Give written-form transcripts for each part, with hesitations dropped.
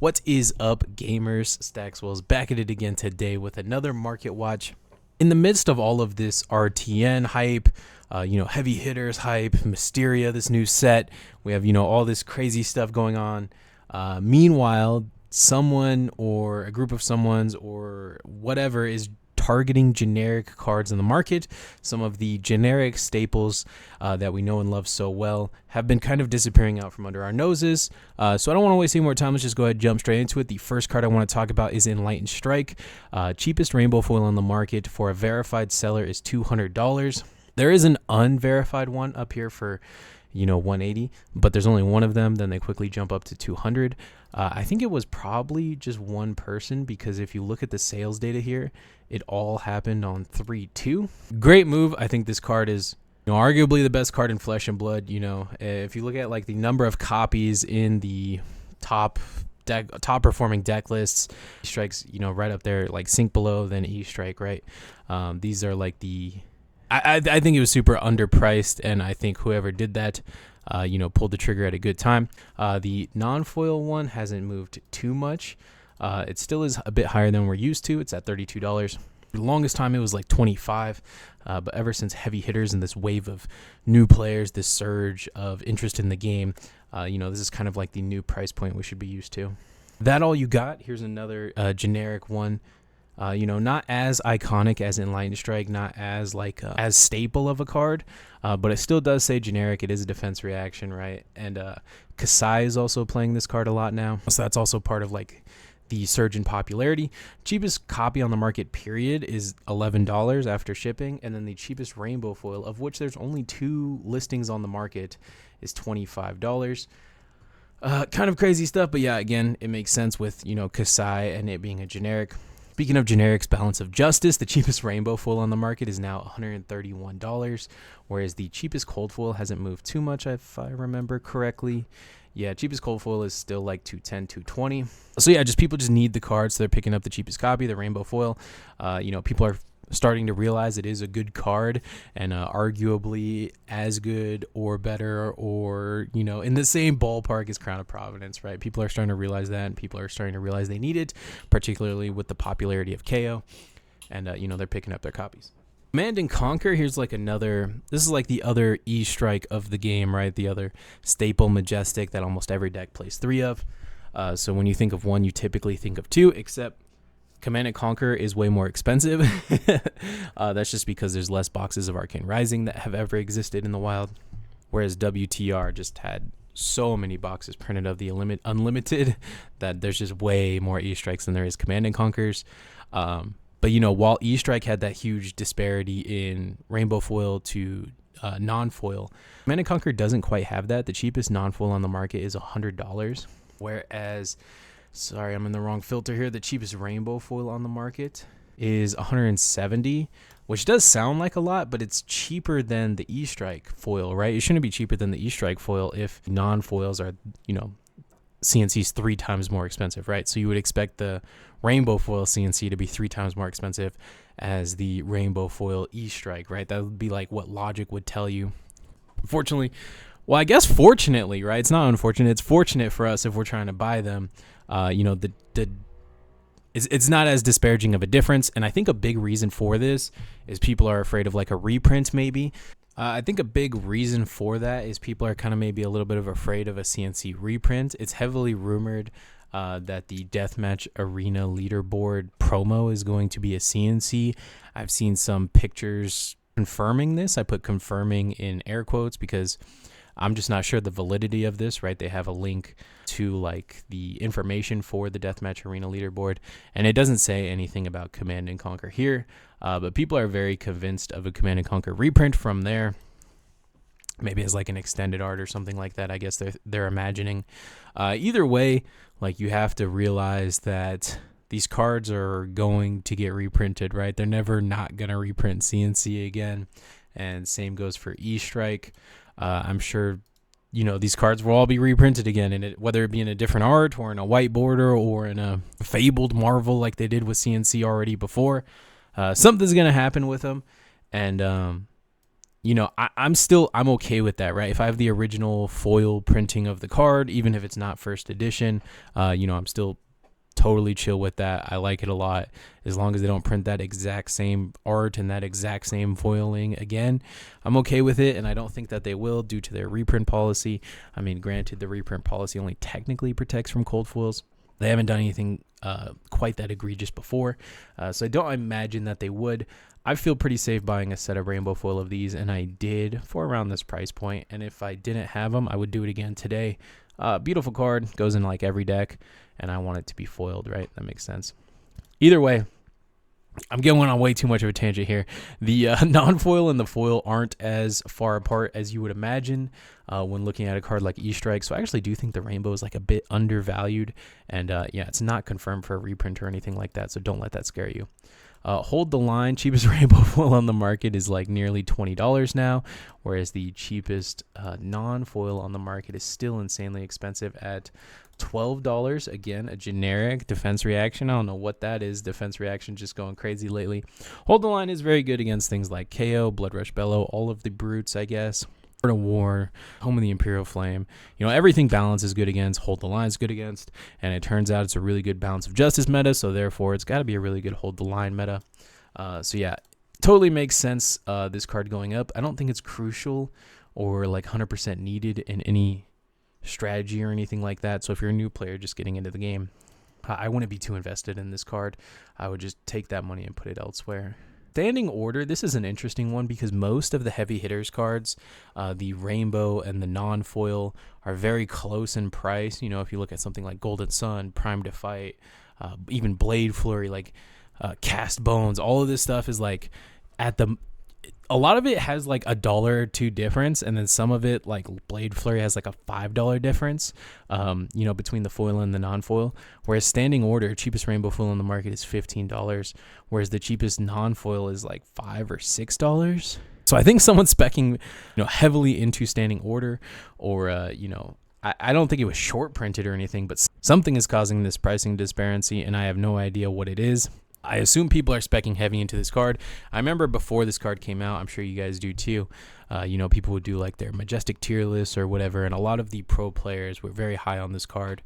What is up, gamers? Staxwell's back at it again today with another market watch. In the midst of all of this RTN hype, heavy hitters hype, Mysteria, this new set, we have, all this crazy stuff going on. Meanwhile, someone or a group of someones or whatever is targeting generic cards in the market. Some of the generic staples that we know and love so well have been kind of disappearing out from under our noses. So I don't want to waste any more time. Let's just go ahead and jump straight into it. The first card I want to talk about is Enlightened Strike. Cheapest rainbow foil on the market for a verified seller is $200. There is an unverified one up here for 180, but there's only one of them. Then they quickly jump up to 200. I think it was probably just one person, because if you look at the sales data here, it all happened on 3/2. Great move. I think this card is arguably the best card in Flesh and Blood. If you look at like the number of copies in the top performing deck lists, strikes right up there, like Sink Below, then E Strike, right? These are like the I think it was super underpriced, and I think whoever did that, pulled the trigger at a good time. The non-foil one hasn't moved too much. It still is a bit higher than we're used to. It's at $32. The longest time it was like 25, but ever since heavy hitters and this wave of new players, this surge of interest in the game, this is kind of like the new price point we should be used to. That all you got? Here's another generic one. Not as iconic as Enlightened Strike, not as as staple of a card, but it still does say generic. It is a defense reaction, right? And Kasai is also playing this card a lot now, so that's also part of the surge in popularity. Cheapest copy on the market period is $11 after shipping, and then the cheapest rainbow foil, of which there's only 2 listings on the market, is $25. Kind of crazy stuff, but yeah, again, it makes sense with Kasai and it being a generic. Speaking of generics, Balance of Justice, the cheapest rainbow foil on the market is now $131, whereas the cheapest cold foil hasn't moved too much, if I remember correctly. Yeah, cheapest cold foil is still like $210, $220. So yeah, people just need the cards, so they're picking up the cheapest copy, the rainbow foil. People are starting to realize it is a good card, and arguably as good or better, or in the same ballpark as Crown of Providence, right? People are starting to realize that, and people are starting to realize they need it, particularly with the popularity of KO, and they're picking up their copies. Command and Conquer, here's like another, this is like the other E Strike of the game, right? The other staple majestic that almost every deck plays 3 of. So when you think of one, you typically think of 2, except Command and Conquer is way more expensive. That's just because there's less boxes of Arcane Rising that have ever existed in the wild, whereas WTR just had so many boxes printed of the Unlimited that there's just way more E-Strikes than there is Command and Conquers. But while E-Strike had that huge disparity in rainbow foil to non-foil, Command and Conquer doesn't quite have that. The cheapest non-foil on the market is $100, whereas, sorry, I'm in the wrong filter here, the cheapest rainbow foil on the market is $170, which does sound like a lot, but it's cheaper than the E-Strike foil, right? It shouldn't be cheaper than the E-Strike foil if non-foils are, CNC's 3 times more expensive, right? So you would expect the rainbow foil CNC to be 3 times more expensive as the rainbow foil E-Strike, right? That would be like what logic would tell you. Unfortunately, well, I guess fortunately, right? It's not unfortunate. It's fortunate for us if we're trying to buy them. It's not as disparaging of a difference, and I think a big reason for this is people are afraid of like a reprint, maybe. I think a big reason for that is people are kind of maybe a little bit of afraid of a CNC reprint. It's heavily rumored that the Deathmatch Arena leaderboard promo is going to be a CNC. I've seen some pictures confirming this. I put confirming in air quotes because I'm just not sure the validity of this, right? They have a link to like the information for the Deathmatch Arena leaderboard, and it doesn't say anything about Command and Conquer here, but people are very convinced of a Command and Conquer reprint from there. Maybe as like an extended art or something like that, I guess they're imagining. Either way, like you have to realize that these cards are going to get reprinted, right? They're never not going to reprint CNC again, and same goes for E-Strike. I'm sure, these cards will all be reprinted again, and whether it be in a different art or in a white border or in a fabled Marvel like they did with CNC already before, something's going to happen with them. And I'm okay with that, right? If I have the original foil printing of the card, even if it's not first edition, I'm still totally chill with that. I like it a lot. As long as they don't print that exact same art and that exact same foiling again, I'm okay with it. And I don't think that they will, due to their reprint policy. I mean, granted, the reprint policy only technically protects from cold foils. They haven't done anything quite that egregious before, so I don't imagine that they would. I feel pretty safe buying a set of rainbow foil of these, and I did for around this price point. And if I didn't have them, I would do it again today. Beautiful card, goes in like every deck, and I want it to be foiled, right? That makes sense. Either way, I'm going on way too much of a tangent here. The non-foil and the foil aren't as far apart as you would imagine when looking at a card like E-Strike. So I actually do think the rainbow is like a bit undervalued. And yeah, it's not confirmed for a reprint or anything like that, so don't let that scare you. Hold the line. Cheapest rainbow foil on the market is like nearly $20 now, whereas the cheapest non-foil on the market is still insanely expensive at $12. Again, a generic defense reaction. I don't know what that is. Defense reaction just going crazy lately. Hold the line is very good against things like KO, Blood Rush Bellow, all of the brutes, I guess. Art of War, Home of the Imperial Flame. Everything balance is good against. Hold the line is good against. And it turns out it's a really good Balance of Justice meta, so therefore it's got to be a really good Hold the Line meta. So yeah, totally makes sense, this card going up. I don't think it's crucial or like 100% needed in any strategy or anything like that. So if you're a new player just getting into the game, I wouldn't be too invested in this card. I would just take that money and put it elsewhere. Standing order, this is an interesting one because most of the heavy hitters cards, the rainbow and the non-foil, are very close in price. If you look at something like Golden Sun, Prime to Fight, even Blade Flurry, like Cast Bones, all of this stuff is like a lot of it has like $1 or $2 difference, and then some of it, like Blade Flurry, has like a $5 difference, between the foil and the non-foil. Whereas standing order, cheapest rainbow foil on the market is $15, whereas the cheapest non-foil is like $5 or $6. So I think someone's speccing, heavily into standing order, or I don't think it was short printed or anything, but something is causing this pricing disparity, and I have no idea what it is. I assume people are speccing heavy into this card. I remember before this card came out, I'm sure you guys do too, people would do like their Majestic tier lists or whatever, and a lot of the pro players were very high on this card.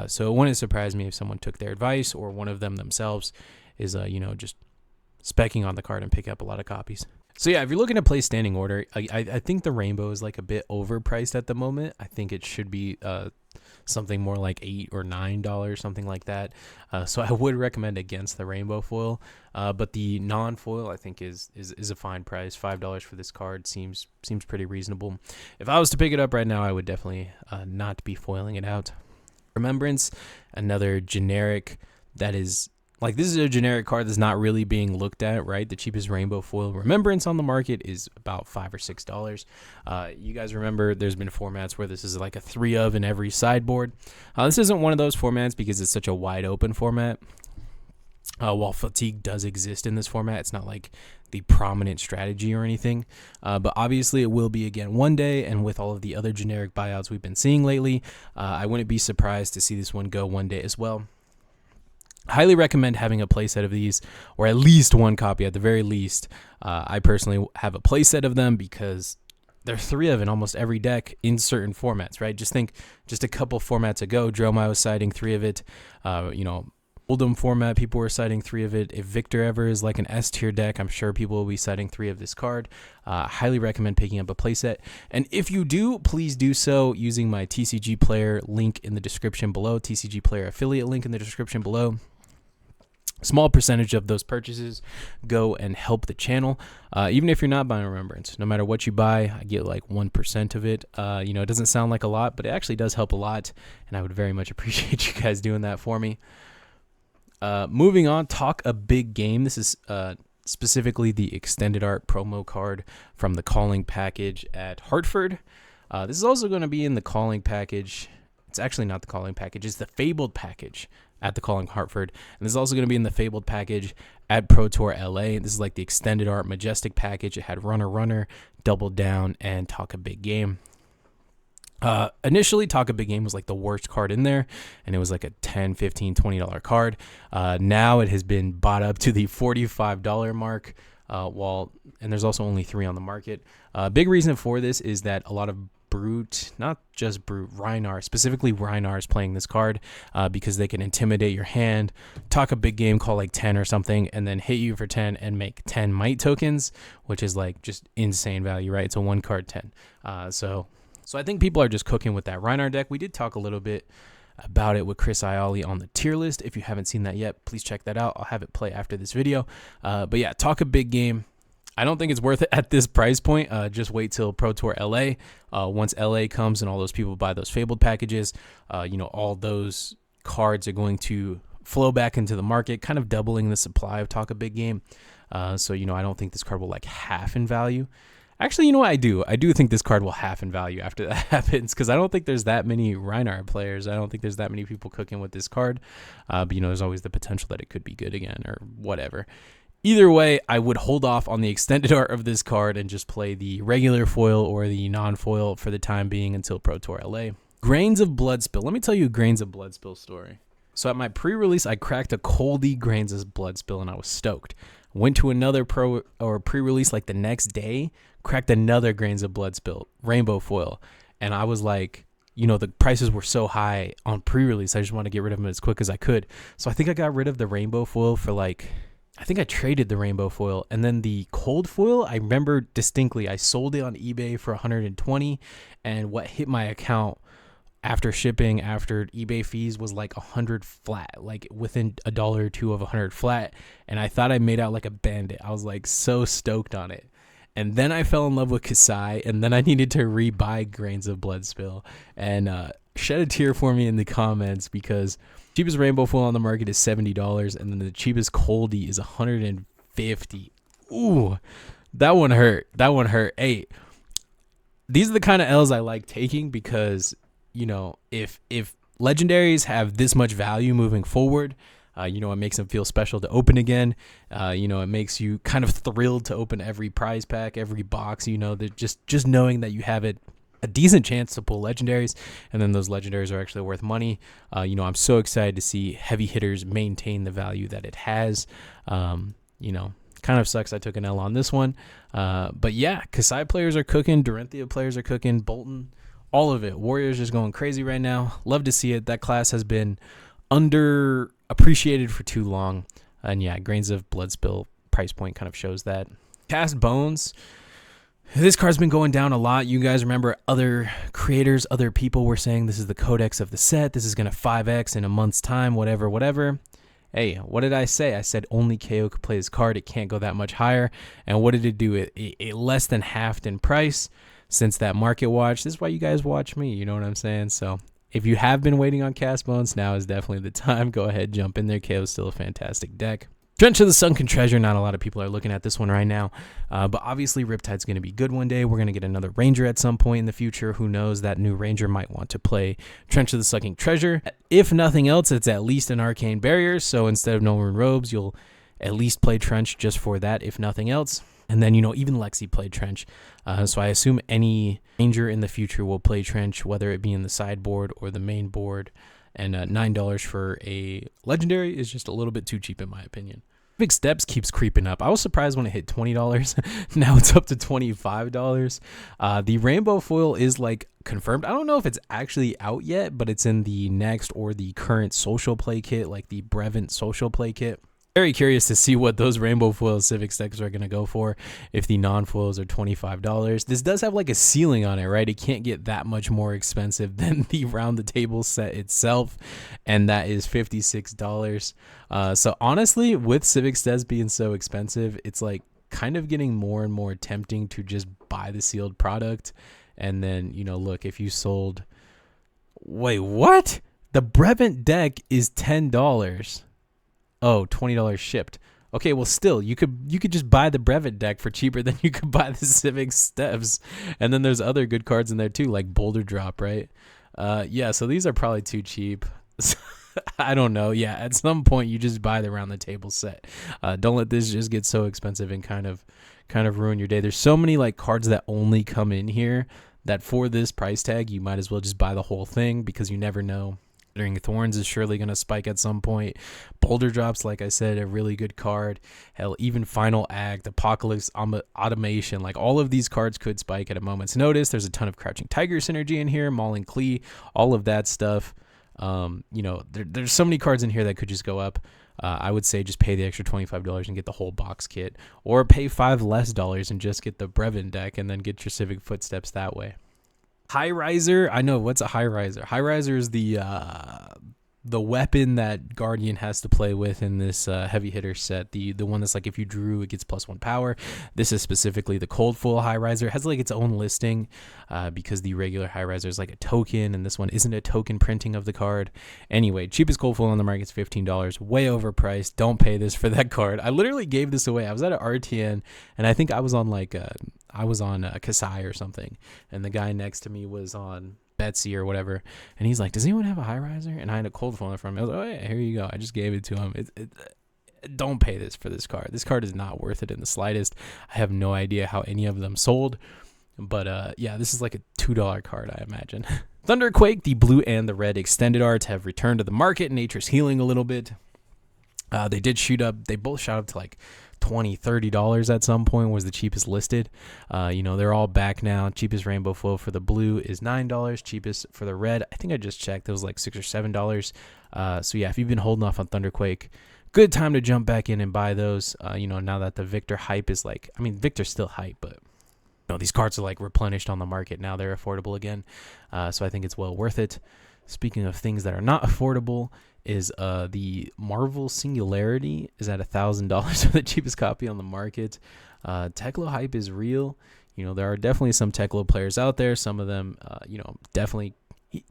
So it wouldn't surprise me if someone took their advice, or one of them themselves is, just speccing on the card and picking up a lot of copies. So yeah, if you're looking to play standing order, I think the rainbow is like a bit overpriced at the moment. I think it should be something more like $8 or $9, something like that. So I would recommend against the rainbow foil. But the non-foil, I think, is a fine price. $5 for this card seems pretty reasonable. If I was to pick it up right now, I would definitely not be foiling it out. Remembrance, another generic that is... Like, this is a generic card that's not really being looked at, right? The cheapest rainbow foil Remembrance on the market is about $5 or $6. You guys remember there's been formats where this is like a 3 of in every sideboard. This isn't one of those formats because it's such a wide open format. While fatigue does exist in this format, it's not like the prominent strategy or anything. But obviously it will be again one day, and with all of the other generic buyouts we've been seeing lately, I wouldn't be surprised to see this one go one day as well. Highly recommend having a playset of these, or at least one copy at the very least. I personally have a playset of them because there are 3 of in almost every deck in certain formats, right? Just think, just a couple formats ago, Dromai was citing 3 of it. Oldham format, people were citing 3 of it. If Victor ever is like an S tier deck, I'm sure people will be citing 3 of this card. Highly recommend picking up a playset. And if you do, please do so using my TCG Player link in the description below, TCG Player affiliate link in the description below. Small percentage of those purchases go and help the channel, even if you're not buying Remembrance. No matter what you buy, I get like 1% of it. It doesn't sound like a lot, but it actually does help a lot, and I would very much appreciate you guys doing that for me. Moving on, Talk a Big Game. This is specifically the extended art promo card from the Calling package at Hartford. This is also going to be in the Calling package. It's actually not the Calling package. It's the Fabled package at the Calling Hartford. And this is also going to be in the Fabled package at Pro Tour LA. This is like the extended art Majestic package. It had Runner, Double Down, and Talk a Big Game. Initially, Talk a Big Game was like the worst card in there, and it was like a $10, $15, $20 card. Now it has been bought up to the $45 mark. And there's also only 3 on the market. Big reason for this is that a lot of Brute, not just Brute, Rhinar, specifically Rhinar is playing this card because they can intimidate your hand, talk a big game, call like 10 or something, and then hit you for 10 and make 10 might tokens, which is like just insane value, right? It's a 1 card 10. So I think people are just cooking with that Rhinar deck. We did talk a little bit about it with Chris Ioli on the tier list. If you haven't seen that yet, please check that out. I'll have it play after this video. But yeah, talk a big game. I don't think it's worth it at this price point. Just wait till Pro Tour LA. Once LA comes and all those people buy those Fabled packages, all those cards are going to flow back into the market, kind of doubling the supply of Talk a Big Game. So I don't think this card will like half in value. Actually, you know what? I do think this card will half in value after that happens, because I don't think there's that many Rhinar players. I don't think there's that many people cooking with this card. But there's always the potential that it could be good again or whatever. Either way, I would hold off on the extended art of this card and just play the regular foil or the non-foil for the time being until Pro Tour LA. Grains of Blood Spill. Let me tell you a Grains of Blood Spill story. So at my pre-release, I cracked a Coldie Grains of Blood Spill and I was stoked. Went to another pro or pre-release like the next day, cracked another Grains of Blood Spill, rainbow foil. And I was like, the prices were so high on pre-release, I just want to get rid of them as quick as I could. So I think I got rid of the rainbow foil for I think I traded the rainbow foil, and then the cold foil, I remember distinctly, I sold it on eBay for 120, and what hit my account after shipping, after eBay fees, was like 100 flat, like within $1 or $2 of 100 flat, and I thought I made out like a bandit. I was like so stoked on it. And then I fell in love with Kasai, and then I needed to rebuy Grains of Blood Spill, and shed a tear for me in the comments, because cheapest rainbow foil on the market is $70, and then the cheapest Coldie is $150. Ooh, that one hurt. Hey, these are the kind of L's I like taking, because if legendaries have this much value moving forward, it makes them feel special to open again. It makes you kind of thrilled to open every prize pack, every box. That just knowing that you have a decent chance to pull legendaries, and then those legendaries are actually worth money. I'm so excited to see heavy hitters maintain the value that it has. Kind of sucks I took an L on this one. But yeah, Kasai players are cooking, Dorinthia players are cooking, Bolton, all of it. Warriors just going crazy right now. Love to see it. That class has been underappreciated for too long. And yeah, Grains of Blood Spill price point kind of shows that. Cast Bones. This card's been going down a lot. You guys remember other creators, other people were saying this is the codex of the set. This is going to 5x in a month's time, whatever. Hey, what did I say? I said only KO could play this card. It can't go that much higher. And what did it do? It less than halved in price since that market watch. This is why you guys watch me. You know what I'm saying? So if you have been waiting on Cast Bones, now is definitely the time. Go ahead, jump in there. KO is still a fantastic deck. Trench of the Sunken Treasure. Not a lot of people are looking at this one right now, but obviously Riptide's going to be good one day. We're going to get another Ranger at some point in the future. Who knows? That new Ranger might want to play Trench of the Sunken Treasure. If nothing else, it's at least an Arcane Barrier, so instead of Northern Robes, you'll at least play Trench just for that, if nothing else. And then, even Lexi played Trench, so I assume any Ranger in the future will play Trench, whether it be in the sideboard or the main board. And $9 for a legendary is just a little bit too cheap in my opinion. Big Steps keeps creeping up. I was surprised when it hit $20. Now it's up to $25. The rainbow foil is confirmed. I don't know if it's actually out yet, but it's in the next or the current social play kit, like the Brevant social play kit. Very curious to see what those rainbow foil Civic decks are going to go for if the non-foils are $25. This does have a ceiling on it, right? It can't get that much more expensive than the round the table set itself, and that is $56. So honestly, with Civic Steps being so expensive, it's kind of getting more and more tempting to just buy the sealed product. And then, look, if you sold... Wait, what? The Brevant deck is $10. Oh, $20 shipped. Okay, well, still, you could just buy the Brevant deck for cheaper than you could buy the Civic Steps. And then there's other good cards in there too, like Boulder Drop, right? Yeah, so these are probably too cheap. I don't know. Yeah, at some point you just buy the round the table set. Don't let this just get so expensive and kind of ruin your day. There's so many cards that only come in here that for this price tag you might as well just buy the whole thing, because you never know Thorns is surely going to spike at some point. Boulder Drops, like I said, a really good card. Hell, even Final Act, Apocalypse, Automation, like all of these cards could spike at a moment's notice. There's a ton of Crouching Tiger synergy in here, Mauling Klee, all of that stuff. There's so many cards in here that could just go up. I would say just pay the extra $25 and get the whole box kit, or pay $5 less and just get the Brevin deck and then get your Civic Footsteps that way. Highriser, I know, what's a Highriser? Highriser is the weapon that Guardian has to play with in this heavy hitter set. The one that's like if you drew, it gets +1 power. This is specifically the Cold Foil Highriser. It has like its own listing because the regular Highriser is like a token, and this one isn't a token printing of the card. Anyway, cheapest Cold Foil on the market is $15, way overpriced. Don't pay this for that card. I literally gave this away. I was at an RTN, and I think I was on Kasai or something, and the guy next to me was on Betsy or whatever, and he's like, does anyone have a Highriser? And I had a Cold Foil from him. I was like, oh yeah, here you go. I just gave it to him. Don't pay this for this card. This card is not worth it in the slightest. I have no idea how any of them sold, but yeah, this is like a $2 card, I imagine. Thunder Quake, the blue and the red extended art have returned to the market. Nature's healing a little bit. They did shoot up. They both shot up to like $20-$30 at some point, was the cheapest listed. They're all back now. Cheapest rainbow foil for the blue is $9. Cheapest for the red, I think I just checked, it was like $6 or $7. So yeah, if you've been holding off on Thunderquake, good time to jump back in and buy those. Now that the Victor hype is like, I mean, Victor's still hype, but these cards are like replenished on the market now. They're affordable again. So I think it's well worth it. Speaking of things that are not affordable, is the Marvel Singularity is at $1,000 for the cheapest copy on the market. Teklo hype is real. There are definitely some Teklo players out there. Some of them, definitely.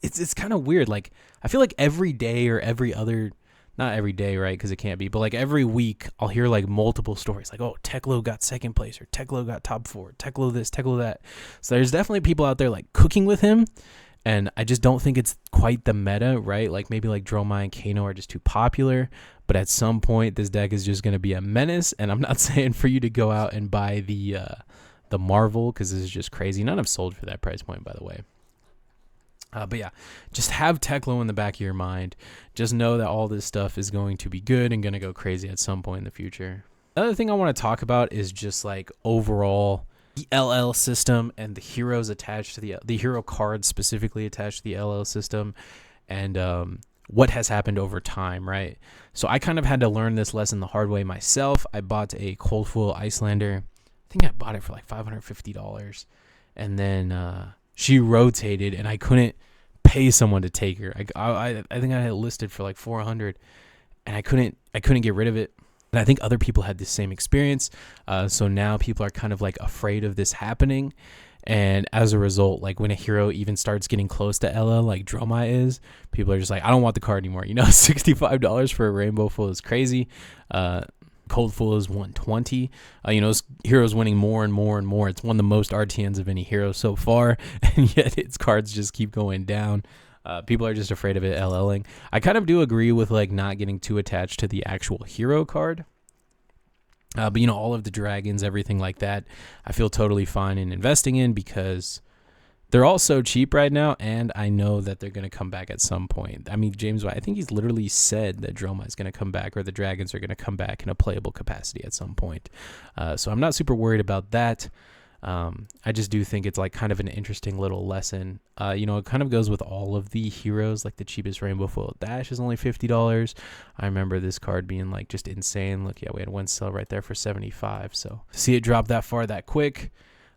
It's kind of weird. Like, I feel like every day or every other, not every day, right? Because it can't be, but like every week, I'll hear like multiple stories. Like, oh, Teklo got second place, or Teklo got top 4, Teklo this, Teklo that. So there's definitely people out there like cooking with him. And I just don't think it's quite the meta, right? Like maybe like Dromai and Kano are just too popular. But at some point, this deck is just going to be a menace. And I'm not saying for you to go out and buy the Marvel, because this is just crazy. None have sold for that price point, by the way. But yeah, just have Teklo in the back of your mind. Just know that all this stuff is going to be good and going to go crazy at some point in the future. Another thing I want to talk about is just like overall the LL system and the heroes attached to the hero cards specifically attached to the LL system, and what has happened over time, right? So I kind of had to learn this lesson the hard way myself. I bought a Cold Foil Icelander. I think I bought it for like $550, and then she rotated, and I couldn't pay someone to take her. I think I had it listed for like $400, and I couldn't get rid of it. And I think other people had the same experience. So now people are kind of like afraid of this happening. And as a result, like when a hero even starts getting close to Ella, like Dromai is, people are just like, I don't want the card anymore. $65 for a rainbow full is crazy. Cold Full is $120. This hero's winning more and more and more. It's one of the most RTNs of any hero so far. And yet its cards just keep going down. People are just afraid of it LLing. I kind of do agree with like not getting too attached to the actual hero card. But all of the dragons, everything like that, I feel totally fine in investing in because they're all so cheap right now, and I know that they're going to come back at some point. I mean, James White, I think he's literally said that Droma is going to come back, or the dragons are going to come back in a playable capacity at some point. So I'm not super worried about that. I just do think it's like kind of an interesting little lesson. It kind of goes with all of the heroes. Like the cheapest rainbow foil dash is only $50. I remember this card being like just insane. Look, yeah, we had one sell right there for $75. So to see it drop that far that quick,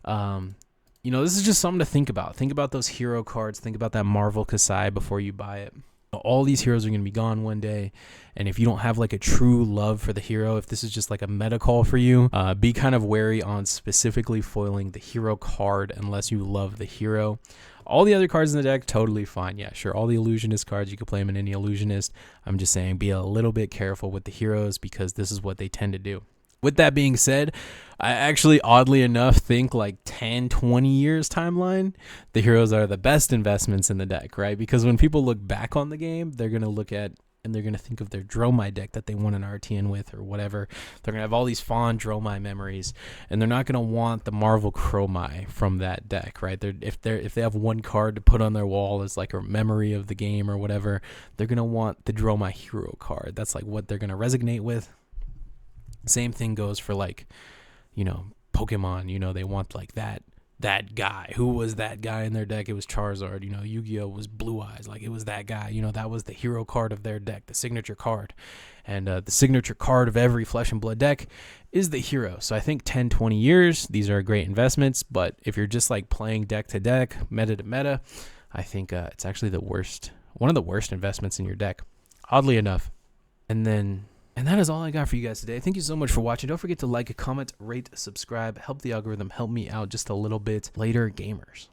this is just something to think about. Think about those hero cards. Think about that Marvel Kasai before you buy it. All these heroes are going to be gone one day, and if you don't have like a true love for the hero, if this is just like a meta call for you, be kind of wary on specifically foiling the hero card unless you love the hero. All the other cards in the deck, totally fine. Yeah, sure, all the illusionist cards, you can play them in any illusionist. I'm just saying be a little bit careful with the heroes because this is what they tend to do. With that being said, I actually, oddly enough, think like 10, 20 years timeline, the heroes are the best investments in the deck, right? Because when people look back on the game, they're going to look at and they're going to think of their Dromai deck that they won an RTN with or whatever. They're going to have all these fond Dromai memories, and they're not going to want the Marvel Chromai from that deck, right? If they have one card to put on their wall as like a memory of the game or whatever, they're going to want the Dromai Hero card. That's like what they're going to resonate with. Same thing goes for like, Pokemon, they want like that guy. Who was that guy in their deck? It was Charizard. Yu-Gi-Oh was Blue Eyes. Like, it was that guy. That was the hero card of their deck, the signature card. And the signature card of every Flesh and Blood deck is the hero. So I think 10, 20 years, these are great investments. But if you're just like playing deck to deck, meta to meta, I think it's actually one of the worst investments in your deck, oddly enough. And that is all I got for you guys today. Thank you so much for watching. Don't forget to like, comment, rate, subscribe, help the algorithm, help me out just a little bit. Later, gamers.